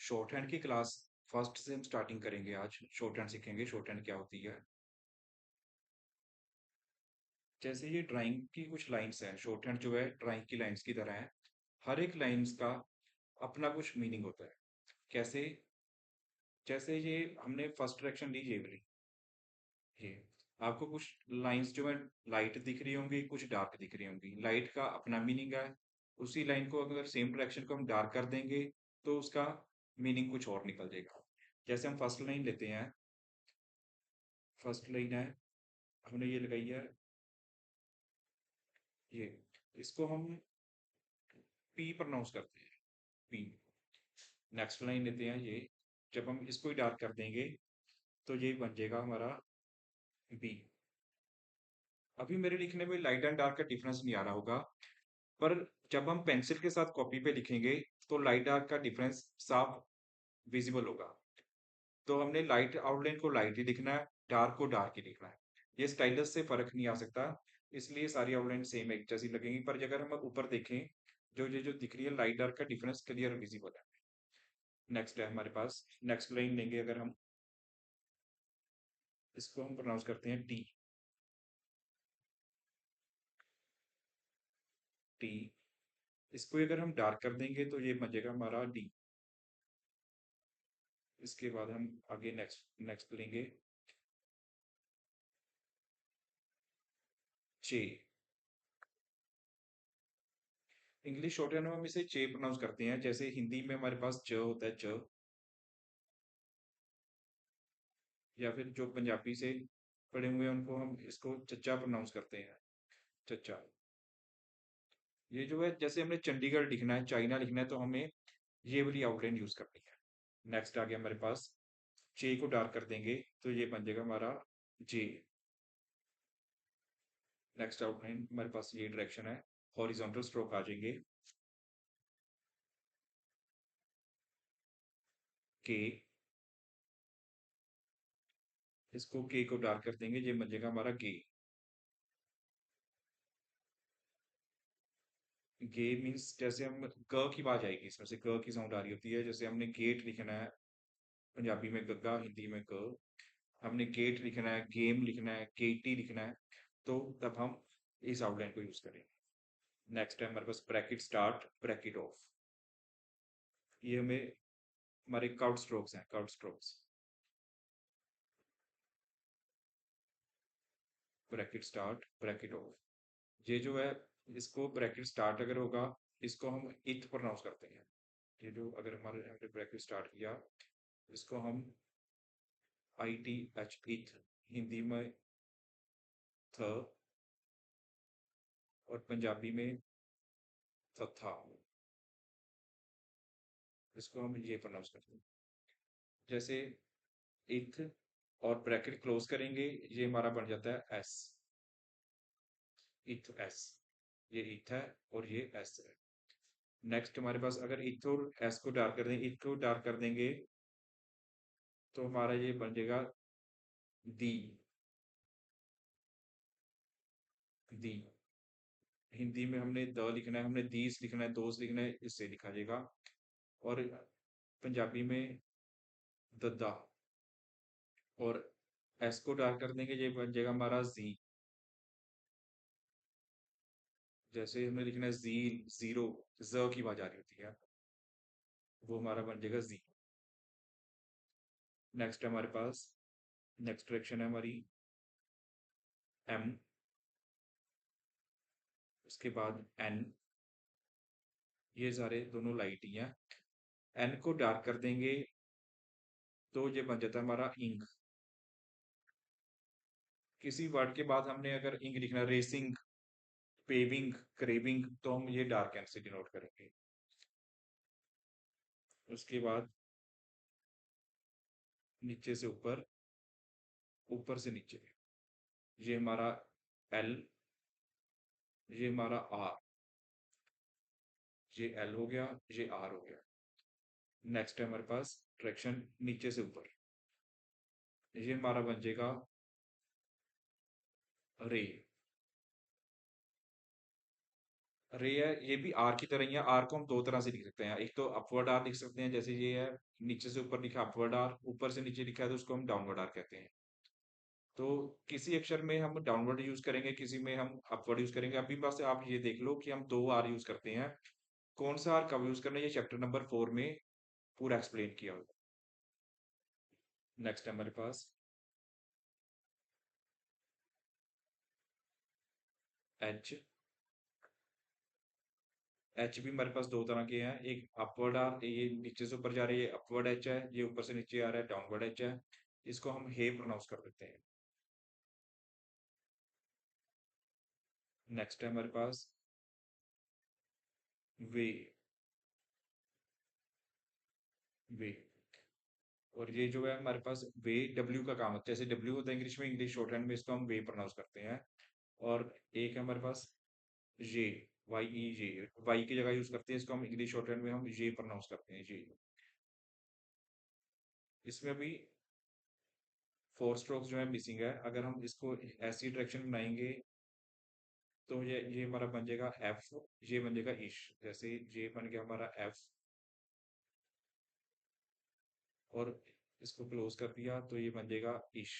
Short hand की class first से हम स्टार्टिंग करेंगे। आज शॉर्ट हैंड सीखेंगे, शॉर्ट हैंड क्या होती है। जैसे ये ड्राइंग की कुछ लाइंस हैं, शॉर्ट हैंड जो है ड्राइंग की लाइंस की तरह है। हर एक लाइंस का अपना कुछ मीनिंग होता है। कैसे? जैसे ये हमने फर्स्ट डायरेक्शन ली, ये वाली, ये आपको कुछ लाइंस जो है लाइट दिख रही होंगी, कुछ डार्क दिख रही होंगी। लाइट का अपना मीनिंग है। उसी लाइन को अगर सेम डायरेक्शन को हम डार्क कर देंगे तो उसका मीनिंग कुछ और निकल जाएगा। जैसे हम फर्स्ट लाइन लेते हैं। फर्स्ट लाइन है, हमने ये लगाई है, ये, इसको हम पी प्रोनाउंस करते हैं, पी। नेक्स्ट लाइन लेते हैं ये, जब हम इसको ही डार्क कर देंगे तो ये बन जाएगा हमारा बी। अभी मेरे लिखने में लाइट एंड डार्क का डिफरेंस नहीं आ रहा होगा, पर जब हम पेंसिल के साथ कॉपी पे लिखेंगे तो लाइट डार्क का डिफरेंस साफ विजिबल होगा। तो हमने लाइट आउटलाइन को लाइट ही लिखना है, डार्क को डार्क ही लिखना है। ये स्टाइलस से फर्क नहीं आ सकता, इसलिए सारी आउटलाइन सेम एक जैसी लगेंगी। पर अगर हम ऊपर देखें, जो ये जो दिख रही है लाइट डार्क का डिफरेंस क्लियर विजिबल है। नेक्स्ट है हमारे पास, नेक्स्ट लाइन लेंगे अगर हम, इसको हम प्रोनाउंस करते हैं टी। टी, इसको अगर हम डार्क कर देंगे तो ये बन जाएगा हमारा डी। इसके बाद हम आगे नेक्स्ट नेक्स्ट लेंगे, चे। इंग्लिश शॉर्ट हैंड में हम इसे चे प्रोनाउंस करते हैं, जैसे हिंदी में हमारे पास च होता है, च। या फिर जो पंजाबी से पढ़े हुए हैं उनको हम इसको चच्चा प्रोनाउंस करते हैं, चच्चा। ये जो है, जैसे हमने चंडीगढ़ लिखना है, चाइना लिखना है, तो हमें ये वाली आउटलाइन यूज करनी है। नेक्स्ट आ गया हमारे पास, चे को डार्क कर देंगे तो ये बन जाएगा हमारा जे। नेक्स्ट आउटलाइन हमारे पास ये डायरेक्शन है, हॉरिजॉन्टल स्ट्रोक आ जाएंगे, के। इसको के को डार्क कर देंगे, ये बन जाएगा हमारा गे। गे मीन्स जैसे हम ग की आवाज आएगी, इसमें से ग की साउंड आ रही होती है। जैसे हमने गेट लिखना है, पंजाबी में गग्गा, हिंदी में ग। हमने गेट लिखना है, गेम लिखना है, गेटी लिखना है, तो तब हम इस आउटलाइन को यूज करेंगे। नेक्स्ट है हमारे पास ब्रैकेट स्टार्ट, ब्रैकेट ऑफ। ये हमें हमारे कर्व स्ट्रोक्स हैं, curve strokes. Bracket start, bracket of. ये जो है, इसको ब्रैकेट स्टार्ट अगर होगा, इसको हम इथ प्रोनाउंस करते हैं। ये जो अगर हमारे हमने ब्रैकेट स्टार्ट किया, इसको हम आई टी एच, इथ। हिंदी में थ, और पंजाबी में था। इसको हम ये प्रोनाउंस करते हैं। जैसे इथ और ब्रैकेट क्लोज करेंगे, ये हमारा बन जाता है एस, इथ एस। ये इथ है और ये एस है। नेक्स्ट हमारे पास अगर इथ और एस को डार्क कर देंगे, इथ को डार्क कर देंगे तो हमारा ये बन जाएगा दी, दी। हिंदी में हमने द लिखना है, हमने दीस लिखना है, दोस्त लिखना है, इससे लिखा जाएगा। और पंजाबी में दद्दा, और एस को डार्क कर देंगे, ये बन जाएगा हमारा जी। जैसे हमें लिखना है जी, जीरो, ज की आवाज आ रही होती है, वो हमारा बन जाएगा जी। नेक्स्ट है हमारे पास, नेक्स्ट डायरेक्शन है हमारी एम। उसके बाद एन। ये सारे दोनों लाइट ही हैं। एन को डार्क कर देंगे तो ये बन जाता है हमारा इंक। किसी वर्ड के बाद हमने अगर इंक लिखना, रेसिंग, पेविंग, क्रेविंग, तो हम ये डार्क एन से डिनोट करेंगे। उसके बाद नीचे से ऊपर, ऊपर से नीचे, ये हमारा एल, ये हमारा आर। ये एल हो गया, ये आर हो गया। नेक्स्ट है हमारे पास डायरेक्शन नीचे से ऊपर, ये हमारा बन जाएगा रे। रे है, ये भी आर की तरह ही है। आर को हम दो तरह से लिख सकते हैं, एक तो अपवर्ड आर लिख सकते हैं, जैसे ये है, नीचे से ऊपर लिखा अपवर्ड आर, ऊपर से नीचे लिखा है तो उसको हम डाउनवर्ड आर कहते हैं। तो किसी अक्षर में हम डाउनवर्ड यूज करेंगे, किसी में हम अपवर्ड यूज करेंगे। अभी बस आप ये देख लो कि हम दो आर यूज करते हैं, कौन सा आर कब यूज करना है, ये चैप्टर नंबर 4 में पूरा एक्सप्लेन किया हुआ है। नेक्स्ट है हमारे पास एच। एच भी हमारे पास दो तरह के हैं, एक अपवर्ड आर, ये नीचे से ऊपर जा रही है, अपवर्ड एच है, ये ऊपर से नीचे आ रहा है, डाउनवर्ड एच है। इसको हम हे प्रोनाउंस कर देते हैं। नेक्स्ट है हमारे पास वे। वे, और ये जो है हमारे पास वे, डब्ल्यू का काम होता है, जैसे डब्ल्यू होता है इंग्लिश में, इंग्लिश शॉर्ट हैंड में इसको हम वे प्रोनाउंस करते हैं। और एक है हमारे पास ये, वाई ई, ये वाई की जगह यूज करते हैं, इसको हम इंग्लिश शॉर्ट हैंड में हम ये प्रोनाउंस करते हैं, ये। इसमें भी फोर स्ट्रोक्स जो है मिसिंग है। अगर हम इसको ऐसी डायरेक्शन बनाएंगे तो ये हमारा बन जाएगा एफ, ये बन जाएगा इश। जैसे ये बन गया हमारा एफ, और इसको क्लोज कर दिया तो ये बन जाएगा इश।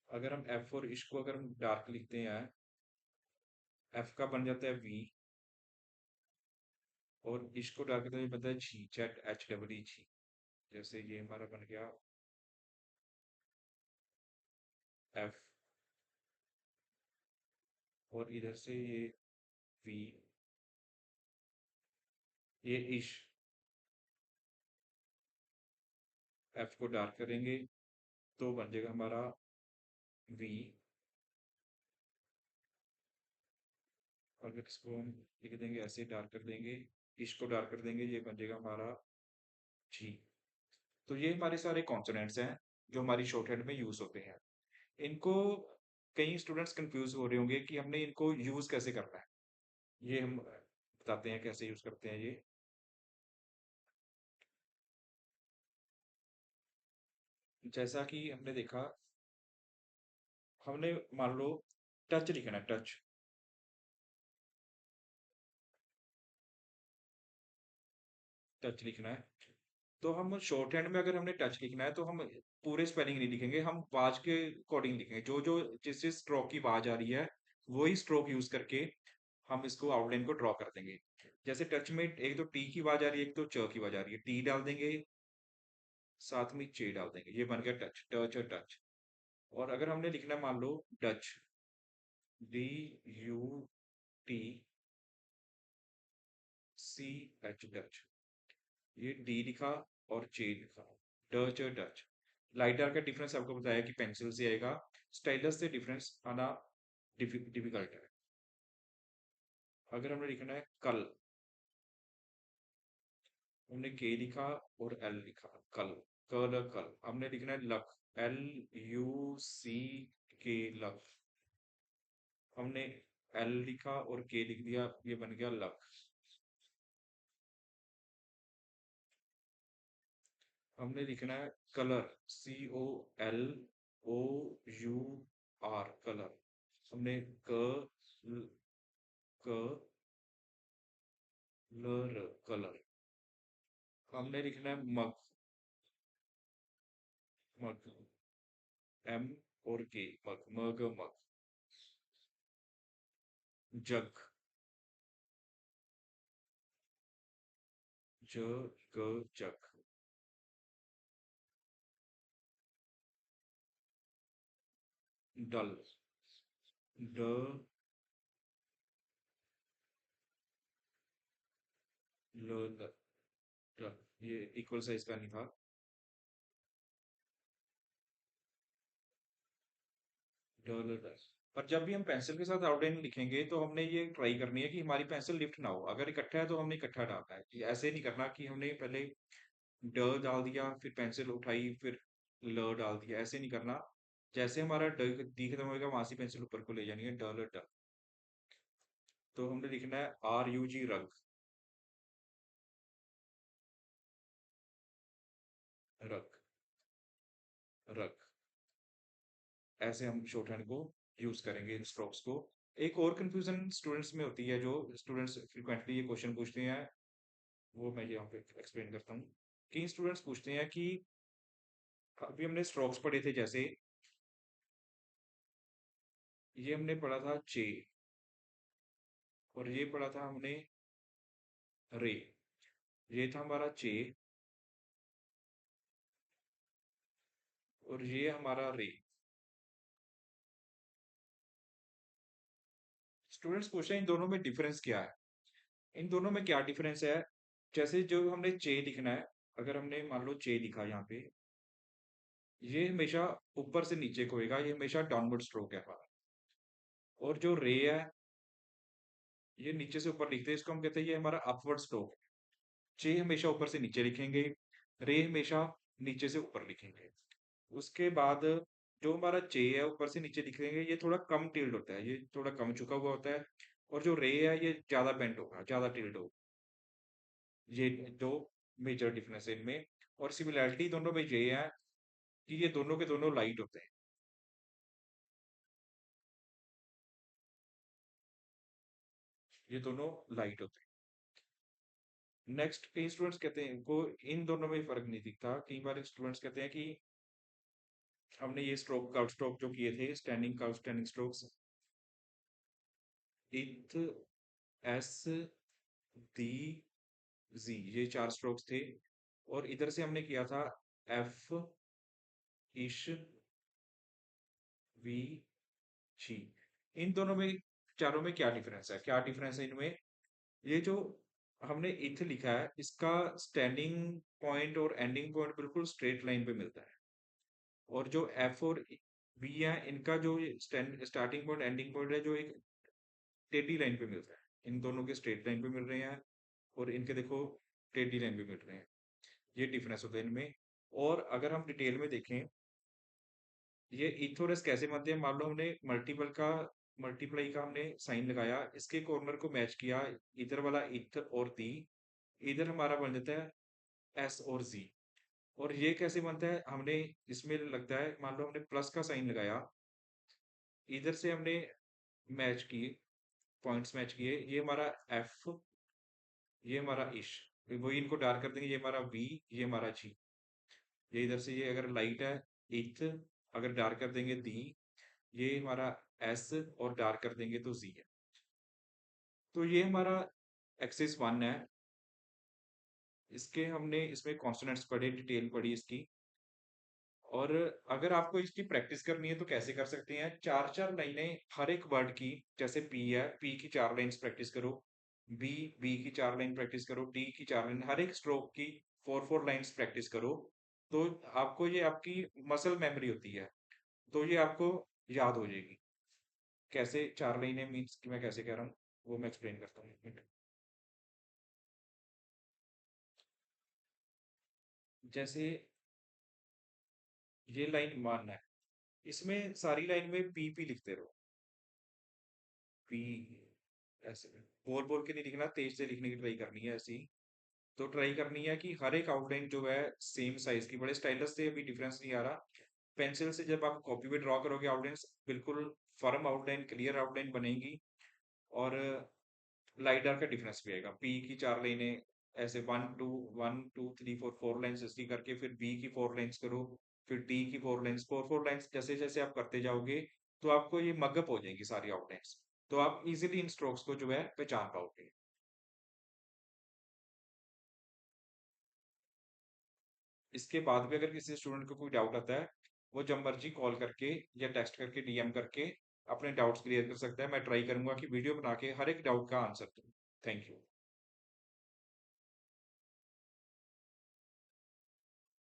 अगर हम एफ और इश को अगर हम डार्क लिखते हैं, एफ का बन जाता है वी, और इश को डार्क करते हैं बनता है जी, जेट एच डबल ई, जी। जैसे ये हमारा बन गया एफ, और इधर से ये वी, ये इश। एफ को डार्क करेंगे तो बन जाएगा हमारा वी, और फिर इसको हम लिख देंगे ऐसे, डार्क कर देंगे, इश को डार्क कर देंगे, ये बन जाएगा हमारा जी। तो ये हमारे सारे कॉन्सोनेंट्स हैं जो हमारी शॉर्ट हैंड में यूज होते हैं। इनको कई स्टूडेंट्स कंफ्यूज हो रहे होंगे कि हमने इनको यूज कैसे करना है। ये हम बताते हैं कैसे यूज करते हैं ये। जैसा कि हमने देखा, हमने मान लो टच लिखना है, टच। टच लिखना है, तो हम शॉर्ट हैंड में अगर हमने टच लिखना है तो हम पूरे स्पेलिंग नहीं लिखेंगे, हम आवाज के अकॉर्डिंग लिखेंगे, जो जो जिस जिस स्ट्रोक की आवाज आ रही है वही स्ट्रोक यूज करके हम इसको आउटलाइन को ड्रॉ कर देंगे। जैसे टच में एक तो टी की आवाज आ रही है, एक तो च की आवाज आ रही है, टी डाल देंगे, साथ में चे डाल देंगे, ये बन गया टच, टच और टच। और अगर हमने लिखना है, मान लो Dutch, D U T C H, Dutch, ये डी लिखा और चे लिखा, डच और डच। लाइट आर्क का डिफरेंस आपको बताया कि पेंसिल से आएगा, स्टाइलस से डिफरेंस आना डिफिकल्ट है। अगर हमने लिखना है कल, हमने के लिखा और एल लिखा, कल, कल कल। हमने लिखना है लक, एल यू सी के, लक। हमने एल लिखा और के लिख दिया, ये बन गया लक। हमने लिखना है colour, C O L O U R, colour. हमने क ल- क लर, कलर। हमने लिखना है मग, मग, एम और के, मग, मग, मग। जग, ज ग जग। डल, ड ल ल, डल। ये इक्वल साइज का नहीं था। डल डल। पर जब भी हम पेंसिल के साथ आउटलाइन लिखेंगे तो हमने ये ट्राई करनी है कि हमारी पेंसिल लिफ्ट ना हो। अगर इकट्ठा है तो हमने इकट्ठा डालना है, कि ऐसे नहीं करना कि हमने पहले ड डाल दिया, फिर पेंसिल उठाई, फिर ल डाल दिया, ऐसे नहीं करना। जैसे हमारा डी खत्म होगा वहां से पेंसिल ऊपर को ले जानी है, ड ड। तो हमने लिखना है आर यू जी, रग, रग, रग। ऐसे हम शॉर्ट हैंड को यूज करेंगे इन स्ट्रोक्स को। एक और कंफ्यूजन स्टूडेंट्स में होती है, जो स्टूडेंट्स फ्रिक्वेंटली ये क्वेश्चन पूछते हैं, वो मैं यहाँ पे एक्सप्लेन करता हूँ। कि स्टूडेंट्स पूछते हैं कि अभी हमने स्ट्रोक्स पढ़े थे, जैसे ये हमने पढ़ा था चे, और ये पढ़ा था हमने रे। ये था हमारा चे, और ये हमारा रे। स्टूडेंट्स पूछते हैं इन दोनों में डिफरेंस क्या है, इन दोनों में क्या डिफरेंस है। जैसे जो हमने चे लिखना है, अगर हमने मान लो चे लिखा यहाँ पे, ये हमेशा ऊपर से नीचे को होएगा, ये हमेशा डाउनवर्ड स्ट्रोक है हमारा। और जो रे है, ये नीचे से ऊपर लिखते हैं, इसको हम कहते हैं ये हमारा अपवर्ड स्ट्रोक। चे हमेशा ऊपर से नीचे लिखेंगे, रे हमेशा नीचे से ऊपर लिखेंगे। उसके बाद जो हमारा चे है ऊपर से नीचे लिखेंगे, ये थोड़ा कम टिल्ड होता है, ये थोड़ा कम झुका हुआ होता है। और जो रे है, ये ज्यादा बेंट होगा, ज्यादा टिल्ड होगा। ये दो मेजर डिफरेंस है इनमें। और सिमिलैरिटी दोनों में ये है कि ये दोनों के दोनों लाइट होते हैं, ये दोनों लाइट होते हैं। नेक्स्ट, कई स्टूडेंट्स कहते हैं को इन दोनों में फर्क नहीं दिखता। कई बार स्टूडेंट्स कहते हैं कि हमने ये स्ट्रोक कर्व स्ट्रोक जो किए थे, स्टैंडिंग कर्व स्टैंडिंग स्ट्रोक्स, इथ, एस, दी, जी, ये चार स्ट्रोक्स थे। और इधर से हमने किया था एफ, इश, वी, ची। इन दोनों में, चारों में क्या डिफरेंस है, क्या डिफरेंस है इनमें। ये जो हमने इथ लिखा है, इसका स्टैंडिंग पॉइंट और एंडिंग पॉइंट बिल्कुल स्ट्रेट लाइन पे मिलता है। और जो एफ और वी है, इनका जो स्टार्टिंग पॉइंट एंडिंग पॉइंट है, जो एक टेढ़ी लाइन पे मिलता है। इन दोनों के स्ट्रेट लाइन पे मिल रहे हैं, और इनके देखो टेढ़ी लाइन पे मिल रहे हैं। ये डिफरेंस होता है इनमें। और अगर हम डिटेल में देखें, ये इथोरस कैसे बनते हैं। मान लो हमने मल्टीप्लाई का हमने साइन लगाया, इसके कॉर्नर को मैच किया, इधर वाला इथ और दी, इधर हमारा बन जाता है एस और जी। और ये कैसे बनता है, हमने इसमें लगता है, मान लो हमने प्लस का साइन लगाया, इधर से हमने मैच किए, पॉइंट्स मैच किए, ये हमारा एफ, ये हमारा इश, वही इनको डार्क कर देंगे, ये हमारा वी, ये हमारा जी। ये इधर से, ये अगर लाइट है इथ, अगर डार्क कर देंगे दी, ये हमारा एस, और डार्क कर देंगे तो जी है। तो ये हमारा एक्सिस वन है। इसके हमने इसमें कॉन्सोनेंट्स पढ़े, डिटेल पढ़ी इसकी। और अगर आपको इसकी प्रैक्टिस करनी है तो कैसे कर सकते हैं, चार चार लाइनें हर एक वर्ड की। जैसे पी है, पी की चार लाइन्स प्रैक्टिस करो, बी, बी की चार लाइन प्रैक्टिस करो, डी की चार लाइन, हर एक स्ट्रोक की फोर फोर लाइन्स प्रैक्टिस करो। तो आपको ये आपकी मसल मेमोरी होती है, तो ये आपको याद हो जाएगी। कैसे चार लाइनें मीन्स कि मैं कैसे कह रहा हूँ, वो मैं एक्सप्लेन करता हूँ, एक मिनट। जैसे ये लाइन मानना है, इसमें सारी लाइन में पी पी लिखते रहो, पी, ऐसे बोल बोल के नहीं लिखना, तेज से लिखने की ट्राई करनी है ऐसी। तो ट्राई करनी है कि हर एक आउटलाइन जो है सेम साइज की, बड़े स्टाइलस से अभी डिफरेंस नहीं आ रहा। पेंसिल से जब आप कॉपी पे ड्रॉ करोगे आउटलाइंस, बिल्कुल फर्म आउटलाइन, क्लियर आउटलाइन बनेगी। और लाइट डार्क का डिफरेंस भी आएगा। पी की चार लाइनें ऐसे, one two three four, four lines इसकी करके, फिर बी की फोर लाइन्स करो, फिर डी की four lines, four four lines जैसे जैसे आप करते जाओगे, तो आपको ये मगअप हो जाएंगी सारी आउटलाइन्स। तो आप इजीली इन स्ट्रोक्स को जो है पहचान पाओगे। इसके बाद भी अगर किसी स्टूडेंट को कोई डाउट आता है, वो जब मर्जी कॉल करके या टेक्स्ट करके, डीएम करके अपने डाउट्स क्लियर कर सकता है। मैं ट्राई करूंगा कि वीडियो बना के हर एक डाउट का आंसर दूं। Thank you.